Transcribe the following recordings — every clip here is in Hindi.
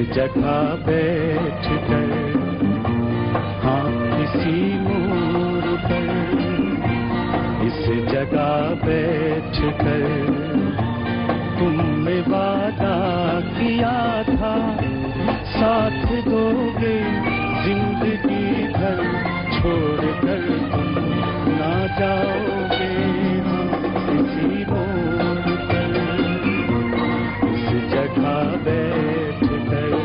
जगह बैठ कर, हाँ इसी मोड़ पर, इस जगह बैठ कर तुमने वादा किया था, साथ दोगे जिंदगी भर, छोड़ कर तुम ना जाओगे। हाँ इसी मोड़ पर, इस जगह बैठ कर।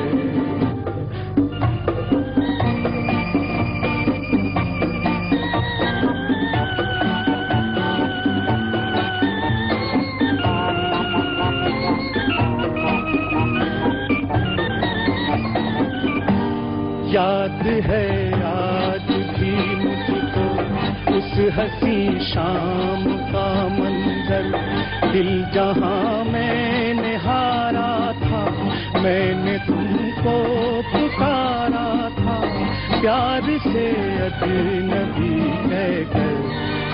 याद है आज भी मुझको उस हंसी शाम का मंजर, दिल जहां मैंने हारा था, मैंने तुमको पुकारा था, प्यार से अजनबी कहकर।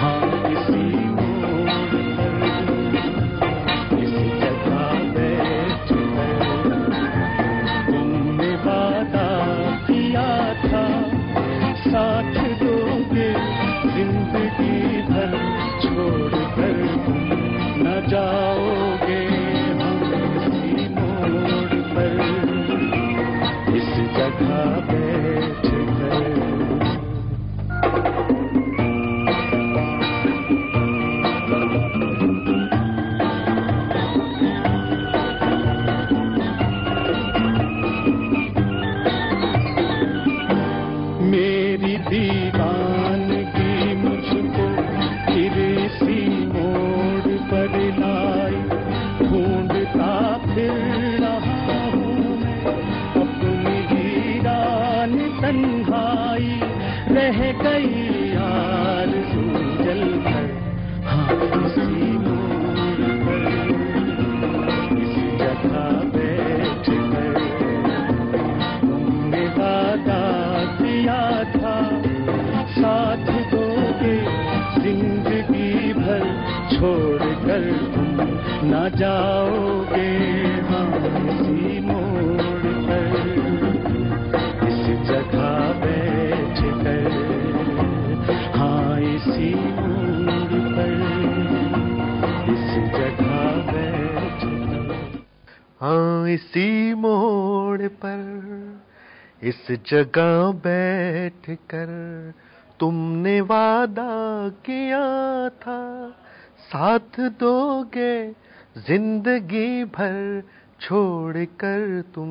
हाँ इसी मोड़ पर, इस जगह बैठ कर तुमने वादा किया था, साथ दोगे जिंदगी भर, छोड़ कर तुम न जाओगे। हम इसी मोड़ पर, इस जगह बैठ कर। मेरी दीवानगी मुझको फिर इसी मोड़ पर लाई, ढूंढता फिर रहा हूँ मैं अपनी वीरान तन्हाई, रह गई आरज़ू जलकर। हाँ इसी मोड़ पर, इस जगह बैठ कर तुमने वादा किया था, साथ दोगे जिंदगी भर, छोड़ कर तुम न जाओगे। हाँ इसी मोड़ पर, इस जगह बैठ कर। हाँ इसी मोड़ पर, इस जगह बैठ कर। हाँ इसी मोड़ पर, इस जगह बैठ कर तुमने वादा किया था, साथ दोगे जिंदगी भर, छोड़ कर तुम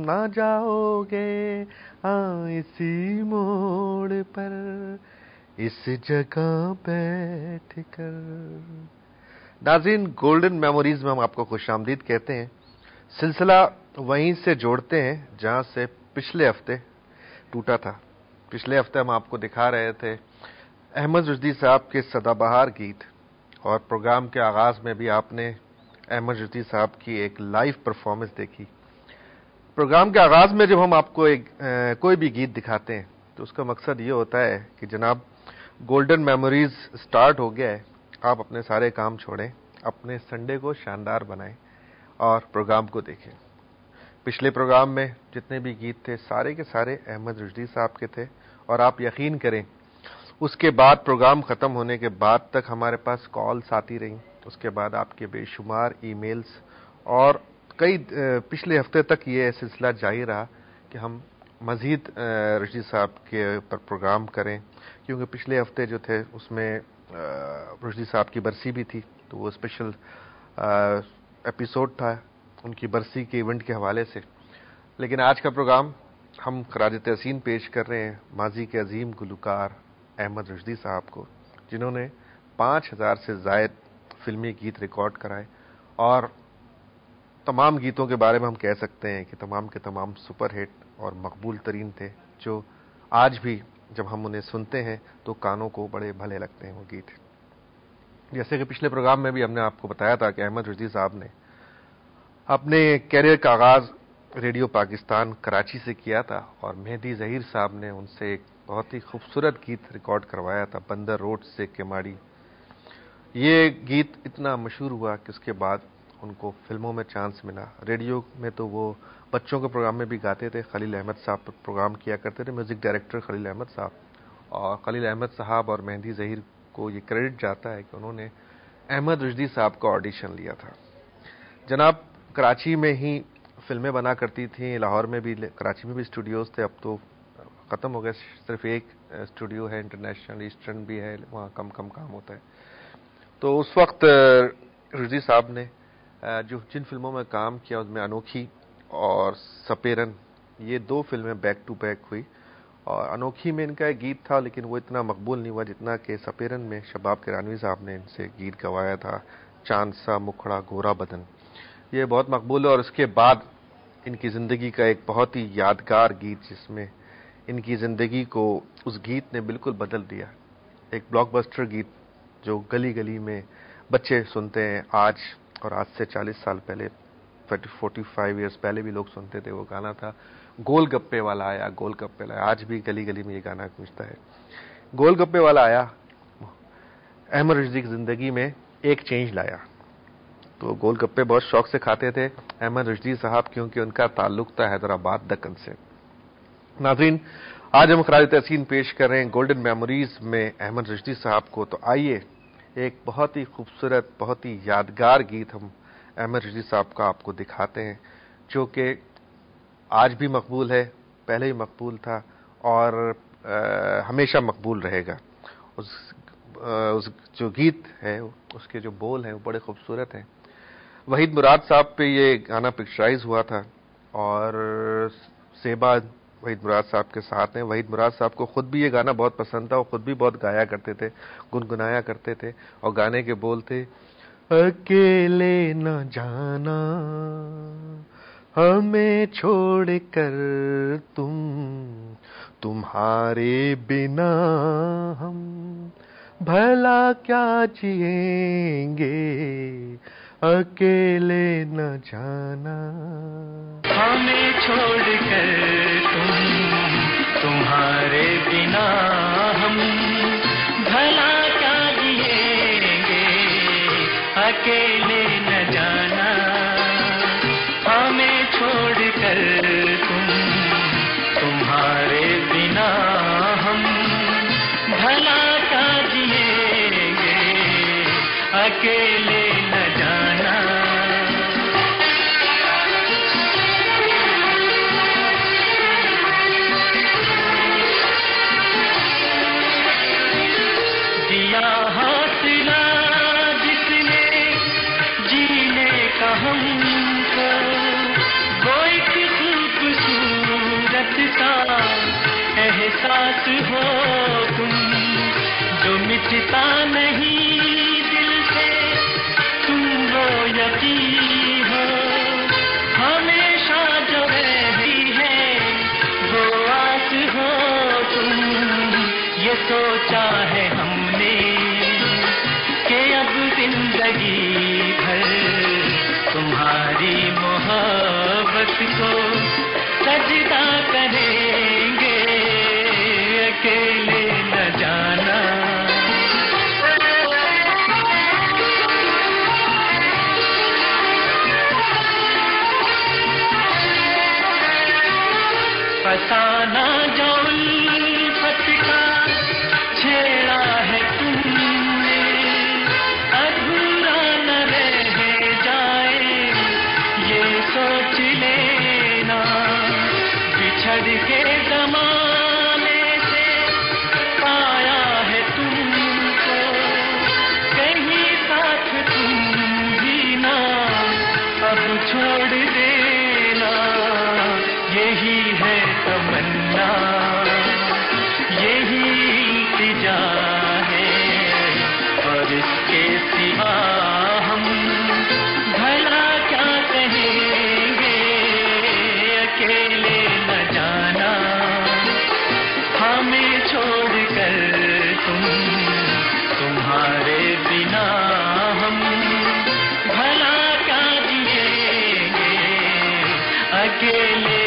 ना जाओगे। हाँ इसी मोड़ पर, इस जगह बैठ कर। नाज़रीन, गोल्डन मेमोरीज में हम आपको खुशामदीद कहते हैं। सिलसिला वहीं से जोड़ते हैं जहां से पिछले हफ्ते टूटा था। पिछले हफ्ते हम आपको दिखा रहे थे अहमद रुश्दी साहब के सदाबहार गीत, और प्रोग्राम के आगाज में भी आपने अहमद रुश्दी साहब की एक लाइव परफॉर्मेंस देखी। प्रोग्राम के आगाज में जब हम आपको कोई भी गीत दिखाते हैं तो उसका मकसद ये होता है कि जनाब गोल्डन मेमोरीज स्टार्ट हो गया है, आप अपने सारे काम छोड़ें, अपने संडे को शानदार बनाएं और प्रोग्राम को देखें। पिछले प्रोग्राम में जितने भी गीत थे सारे के सारे अहमद रुश्दी साहब के थे, और आप यकीन करें उसके बाद प्रोग्राम खत्म होने के बाद तक हमारे पास कॉल्स आती रहीं, उसके बाद आपके बेशुमार ईमेल्स, और कई पिछले हफ्ते तक ये सिलसिला जारी रहा कि हम मजीद रुश्दी साहब के ऊपर प्रोग्राम करें, क्योंकि पिछले हफ्ते जो थे उसमें रुश्दी साहब की बरसी भी थी, तो वो स्पेशल एपिसोड था उनकी बरसी के इवेंट के हवाले से। लेकिन आज का प्रोग्राम हम खराज तहसीन पेश कर रहे हैं माजी के अजीम गुलकार अहमद रुश्दी साहब को, जिन्होंने 5000 से ज़ायद फिल्मी गीत रिकॉर्ड कराए, और तमाम गीतों के बारे में हम कह सकते हैं कि तमाम के तमाम सुपर हिट और मकबूल तरीन थे, जो आज भी जब हम उन्हें सुनते हैं तो कानों को बड़े भले लगते हैं वो गीत। जैसे कि पिछले प्रोग्राम में भी हमने आपको बताया था कि अहमद रुश्दी साहब ने अपने कैरियर का आगाज रेडियो पाकिस्तान कराची से किया था, और मेहदी ज़हीर साहब ने उनसे एक बहुत ही खूबसूरत गीत रिकॉर्ड करवाया था, बंदर रोड से केमाड़ी। ये गीत इतना मशहूर हुआ कि उसके बाद उनको फिल्मों में चांस मिला। रेडियो में तो वो बच्चों के प्रोग्राम में भी गाते थे। खलील अहमद साहब प्रोग्राम किया करते थे, म्यूजिक डायरेक्टर खलील अहमद साहब। और खलील अहमद साहब और मेहंदी ज़हीर को ये क्रेडिट जाता है कि उन्होंने अहमद रुश्दी साहब का ऑडिशन लिया था। जनाब कराची में ही फिल्में बना करती थी, लाहौर में भी, कराची में भी स्टूडियोज़ थे, अब तो ख़त्म हो गए, सिर्फ एक स्टूडियो है, इंटरनेशनल ईस्टर्न भी है, वहाँ कम काम होता है। तो उस वक्त रुश्दी साहब ने जो जिन फिल्मों में काम किया उसमें अनोखी और सपेरन, ये 2 फिल्में बैक टू बैक हुई। और अनोखी में इनका एक गीत था, लेकिन वो इतना मकबूल नहीं हुआ जितना कि सपेरन में शबाब किरानवी साहब ने इनसे गीत गवाया था, चांद सा मुखड़ा गोरा बदन। ये बहुत मकबूल है। और उसके बाद इनकी ज़िंदगी का एक बहुत ही यादगार गीत, जिसमें इनकी ज़िंदगी को उस गीत ने बिल्कुल बदल दिया, एक ब्लॉकबस्टर गीत जो गली गली में बच्चे सुनते हैं आज, और आज से 40 साल पहले, 45 ईयर्स पहले भी लोग सुनते थे। वो गाना था गोलगप्पे वाला आया, गोलगप्पे वाला आया। आज भी गली गली में ये गाना गूंजता है, गोलगप्पे वाला आया। अहमद रुश्दी की जिंदगी में एक चेंज लाया। तो गोलगप्पे बहुत शौक से खाते थे अहमद रुश्दी साहब, क्योंकि उनका ताल्लुक था हैदराबाद दक्कन से। नाज़रीन, आज हम खराज तहसीन पेश कर रहे हैं गोल्डन मेमोरीज में अहमद रुश्दी साहब को। तो आइए एक बहुत ही खूबसूरत, बहुत ही यादगार गीत हम अहमद रुश्दी साहब का आपको दिखाते हैं, जो कि आज भी मकबूल है, पहले ही मकबूल था और हमेशा मकबूल रहेगा। उस जो गीत है, उसके जो बोल हैं वो बड़े खूबसूरत हैं। वहीद मुराद साहब पे ये गाना पिक्चराइज हुआ था और सेबा वहीद मुराद साहब के साथ हैं। वहीद मुराद साहब को खुद भी ये गाना बहुत पसंद था, वो खुद भी बहुत गाया करते थे, गुनगुनाया करते थे। और गाने के बोल थे, अकेले न जाना हमें छोड़ कर तुम्हारे बिना हम भला क्या जिएंगे, अकेले न जाना हमें छोड़ कर तुम्हारे बिना हम भला क्या जिएंगे, अकेले न जाना हमें छोड़ कर तुम्हारे बिना हम भला क्या जिएंगे, अकेले न जाना। दिया हौसला जिसने जीने का हमको, वो एक खूबसूरत सा एहसास हो तुम, जो मिटता नहीं दिल से, तुम वो यकीन हो हमेशा जो रहती है, वो आस हो तुम। ये सोचा है हमने कि अब जिंदगी भर तुम्हारी मोहब्बत को सजदा करेंगे, अकेले न जाना। फसाना जो उल्फत का छेड़ा है तुमने, अधूरा न रह जाए ये सोच लेना। बिछड़ के ज़माने से पाया है तुमको, कहीं साथ तुम भी ना अब छोड़ देना। यही है तमन्ना, यही इल्तिजा है, और इसके सिवा हम भला क्या कहेंगे, अकेले न जाना हमें छोड़ कर तुम्हारे बिना हम भला क्या जिएंगे, अकेले